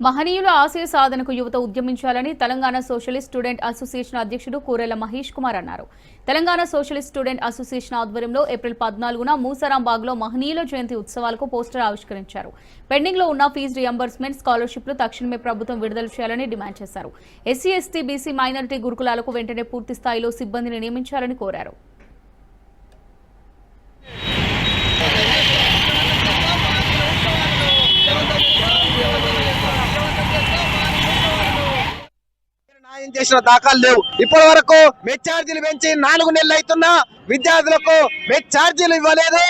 మహనీయుల ఆశయ సాధనకు యువత ఉద్యమించాలని తెలంగాణ సోషలిస్ట్ స్టూడెంట్ అసోసియేషన్ అధ్యక్షుడు కూరెళ్ల మహేష్ కుమార్ అన్నారు. తెలంగాణ సోషలిస్ట్ స్టూడెంట్ అసోసియేషన్ ఆధ్వర్యంలో ఏప్రిల్ 14న మూసరాంబాగ్లో మహనీయుల జయంతి ఉత్సవాలకు పోస్టర్ ఆవిష్కరించారు. పెండింగ్ లో ఉన్న ఫీజు రియంబర్స్మెంట్, స్కాలర్షిప్లు తక్షణమే ప్రభుత్వం విడుదల చేయాలని డిమాండ్ చేశారు. ఎస్సీ, ఎస్టీ, బీసీ, మైనారిటీ గురుకులాలకు వెంటనే పూర్తి స్థాయిలో సిబ్బందిని నియమించాలని కోరారు. చేసిన దాఖలు లేవు. ఇప్పటి వరకు మెస్ ఛార్జీలు పెంచి 4 నెలలు అవుతున్నా విద్యార్థులకు మెస్ ఛార్జీలు ఇవ్వలేదు.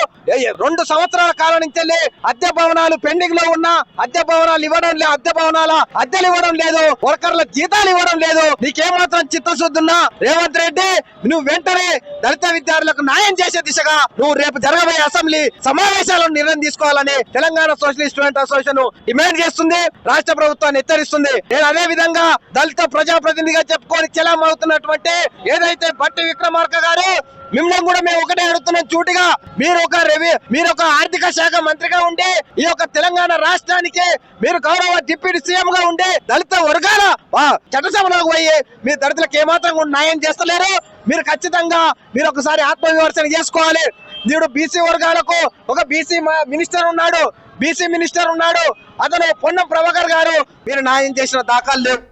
2 సంవత్సరాల కాలం నుంచి అద్దె భవనాలు పెండింగ్ లో ఉన్న అద్దె భవనాలు ఇవ్వడం లేదు, అద్దె భవనాల అద్దెలు ఇవ్వడం లేదు, వర్కర్ల జీతాలు ఇవ్వడం లేదు. నీకేమాత్రం చిత్తశుద్ధి ఉన్నా రేవంత్ రెడ్డి, నువ్వు వెంటనే దళిత విద్యార్థులకు న్యాయం చేసే దిశగా నువ్వు రేపు జరగబోయే అసెంబ్లీ సమావేశాలను నిర్ణయం తీసుకోవాలని Telangana socialist student association demand చేస్తుంది, రాష్ట్ర ప్రభుత్వాన్ని హెచ్చరిస్తుంది. నేను అదే విధంగా దళిత ప్రజాప్రతినిధిగా చెప్పుకొని చెలామవుతున్నటువంటి ఏదైతే బట్టి విక్రమార్క గారు, మిమ్మల్ని కూడా మేము ఒకటే అడుగుతున్నాం సూటిగా, మీరు ఒక ఆర్థిక శాఖ మంత్రిగా ఉండి ఈ యొక్క తెలంగాణ రాష్ట్రానికి మీరు గౌరవ డిప్యూటీ సీఎం గా ఉండి దళిత వర్గాల చట్టసభలోకి పోయి మీ దళితులకు ఏమాత్రం కూడా న్యాయం చేస్తలేరు. మీరు ఖచ్చితంగా ఒకసారి ఆత్మవిమర్శన చేసుకోవాలి. మీరు బీసీ వర్గాలకు ఒక బీసీ మినిస్టర్ ఉన్నాడు, అతను పొన్నం ప్రభాకర్ గారు, మీరు న్యాయం చేసిన దాఖలు లేవు.